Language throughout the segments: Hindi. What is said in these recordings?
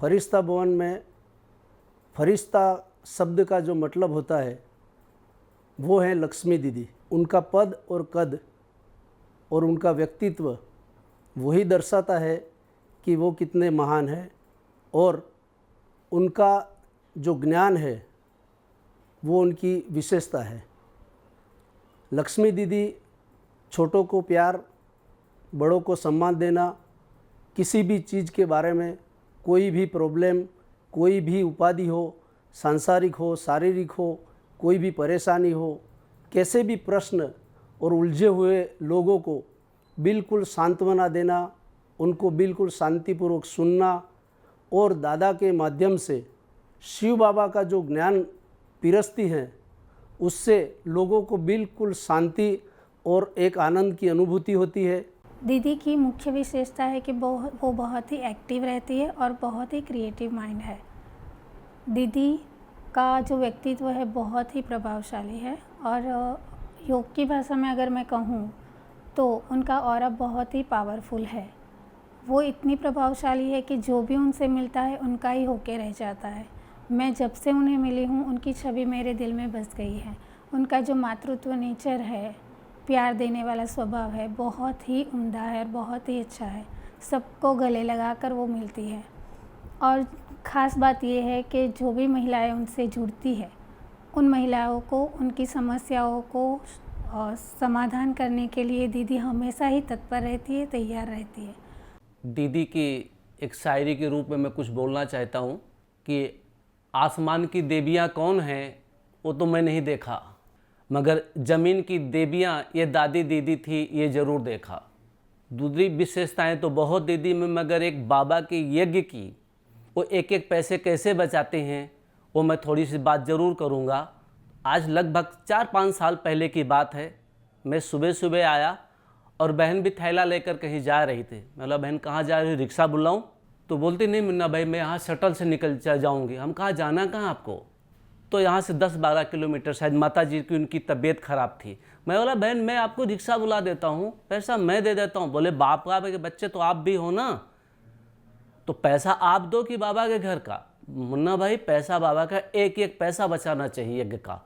फरिश्ता भवन में फरिश्ता शब्द का जो मतलब होता है वो है लक्ष्मी दीदी। उनका पद और कद और उनका व्यक्तित्व वही दर्शाता है कि वो कितने महान हैं, और उनका जो ज्ञान है वो उनकी विशेषता है। लक्ष्मी दीदी छोटों को प्यार, बड़ों को सम्मान देना, किसी भी चीज़ के बारे में कोई भी प्रॉब्लम, कोई भी उपाधि हो, सांसारिक हो, शारीरिक हो, कोई भी परेशानी हो, कैसे भी प्रश्न और उलझे हुए लोगों को बिल्कुल सांत्वना देना, उनको बिल्कुल शांतिपूर्वक सुनना, और दादा के माध्यम से शिव बाबा का जो ज्ञान पिरसती हैं उससे लोगों को बिल्कुल शांति और एक आनंद की अनुभूति होती है। दीदी की मुख्य विशेषता है कि वो बहुत ही एक्टिव रहती है और बहुत ही क्रिएटिव माइंड है। दीदी का जो व्यक्तित्व है बहुत ही प्रभावशाली है, और योग की भाषा में अगर मैं कहूँ तो उनका ऑरा बहुत ही पावरफुल है। वो इतनी प्रभावशाली है कि जो भी उनसे मिलता है उनका ही होके रह जाता है। मैं जब से उन्हें मिली हूँ उनकी छवि मेरे दिल में बस गई है। उनका जो मातृत्व नेचर है, प्यार देने वाला स्वभाव है, बहुत ही उम्दा है और बहुत ही अच्छा है। सबको गले लगाकर वो मिलती है, और ख़ास बात ये है कि जो भी महिलाएं उनसे जुड़ती है उन महिलाओं को उनकी समस्याओं को समाधान करने के लिए दीदी हमेशा ही तत्पर रहती है, तैयार रहती है। दीदी की एक शायरी के रूप में मैं कुछ बोलना चाहता हूँ कि आसमान की देवियाँ कौन हैं वो तो मैं नहीं देखा, मगर ज़मीन की देवियाँ ये दादी दीदी थी ये ज़रूर देखा। दूसरी विशेषताएं तो बहुत दीदी में, मगर एक बाबा के यज्ञ की वो एक एक पैसे कैसे बचाते हैं वो मैं थोड़ी सी बात ज़रूर करूँगा। आज लगभग 4-5 साल पहले की बात है। मैं सुबह सुबह आया और बहन भी थैला लेकर कहीं जा रही थी। मैं बोला बहन कहाँ जा रही हो, रिक्शा बुलाऊँ? तो बोलती नहीं मुन्ना भाई मैं यहाँ शटल से निकल जाऊँगी। हम कहाँ जाना कहाँ आपको? तो यहाँ से 10-12 किलोमीटर, शायद माता जी की उनकी तबीयत ख़राब थी। मैं बोला बहन मैं आपको रिक्शा बुला देता हूँ, पैसा मैं दे देता हूँ। बोले बाप का के बच्चे तो आप भी हो ना, तो पैसा आप दो कि बाबा के घर का? मुन्ना भाई पैसा बाबा का, एक एक पैसा बचाना चाहिए यज्ञ का।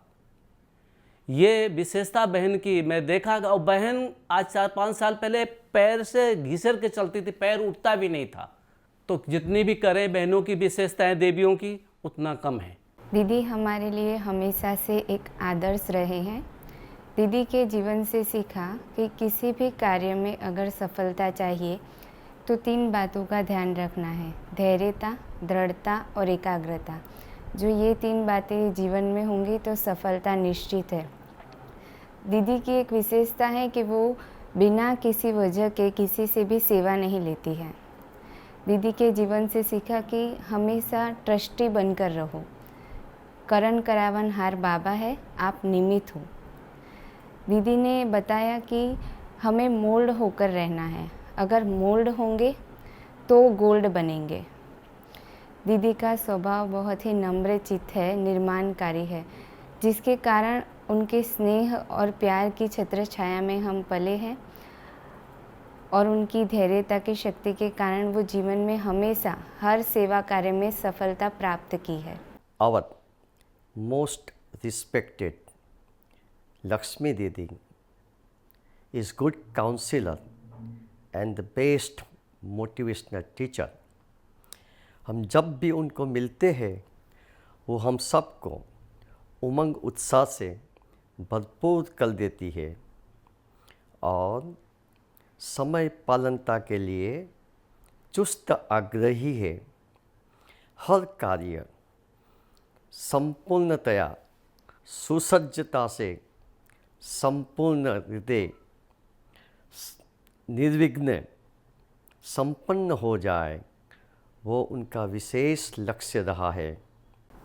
ये विशेषता बहन की मैं देखा। और बहन आज 4-5 साल पहले पैर से घिसर के चलती थी, पैर उठता भी नहीं था। तो जितनी भी करें बहनों की विशेषताएं देवियों की उतना कम है। दीदी हमारे लिए हमेशा से एक आदर्श रहे हैं। दीदी के जीवन से सीखा कि किसी भी कार्य में अगर सफलता चाहिए तो 3 बातों का ध्यान रखना है: धैर्यता, दृढ़ता और एकाग्रता। जो ये 3 बातें जीवन में होंगी तो सफलता निश्चित है। दीदी की एक विशेषता है कि वो बिना किसी वजह के किसी से भी सेवा नहीं लेती है। दीदी के जीवन से सीखा कि हमेशा ट्रस्टी बनकर रहो। करण करावन हार बाबा है, आप निमित्त हो। दीदी ने बताया कि हमें मोल्ड होकर रहना है। अगर मोल्ड होंगे तो गोल्ड बनेंगे। दीदी का स्वभाव बहुत ही नम्र चित्त है, निर्माणकारी है, जिसके कारण उनके स्नेह और प्यार की छत्र छाया में हम पले हैं, और उनकी धैर्यता की शक्ति के कारण वो जीवन में हमेशा हर सेवा कार्य में सफलता प्राप्त की है। Our most respected Lakshmi Didi is good counselor and the best motivational teacher. हम जब भी उनको मिलते हैं वो हम सबको उमंग उत्साह से भरपूर कर देती है, और समय पालनता के लिए चुस्त आग्रही है। हर कार्य संपूर्णतया सुसज्जता से संपूर्ण हृदय निर्विघ्न संपन्न हो जाए, वो उनका विशेष लक्ष्य रहा है।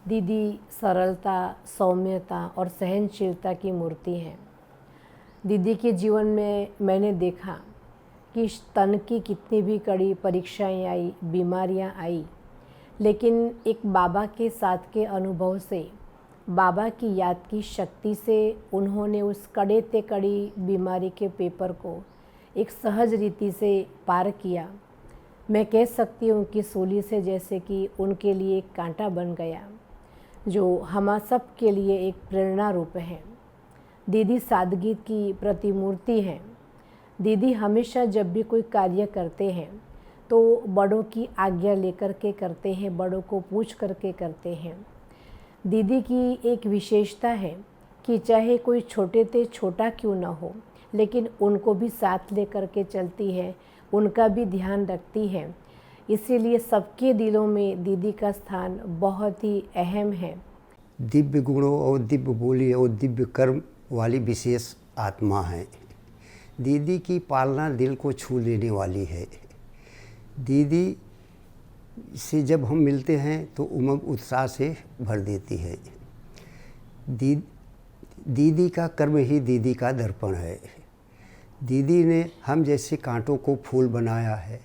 दीदी सरलता, सौम्यता और सहनशीलता की मूर्ति हैं। दीदी के जीवन में मैंने देखा कि तन की कितनी भी कड़ी परीक्षाएं आई, बीमारियां आई, लेकिन एक बाबा के साथ के अनुभव से, बाबा की याद की शक्ति से उन्होंने उस कड़े ते कड़ी बीमारी के पेपर को एक सहज रीति से पार किया। मैं कह सकती हूँ कि सूली से जैसे कि उनके लिए एक कांटा बन गया, जो हम सब के लिए एक प्रेरणा रूप है। दीदी सादगी की प्रतिमूर्ति हैं। दीदी हमेशा जब भी कोई कार्य करते हैं तो बड़ों की आज्ञा लेकर के करते हैं, बड़ों को पूछ करके करते हैं। दीदी की एक विशेषता है कि चाहे कोई छोटे से छोटा क्यों ना हो, लेकिन उनको भी साथ लेकर के चलती है, उनका भी ध्यान रखती है। इसीलिए सबके दिलों में दीदी का स्थान बहुत ही अहम है। दिव्य गुणों और दिव्य बोली और दिव्य कर्म वाली विशेष आत्मा है। दीदी की पालना दिल को छू लेने वाली है। दीदी से जब हम मिलते हैं तो उमंग उत्साह से भर देती है। दीदी का कर्म ही दीदी का दर्पण है। दीदी ने हम जैसे कांटों को फूल बनाया है।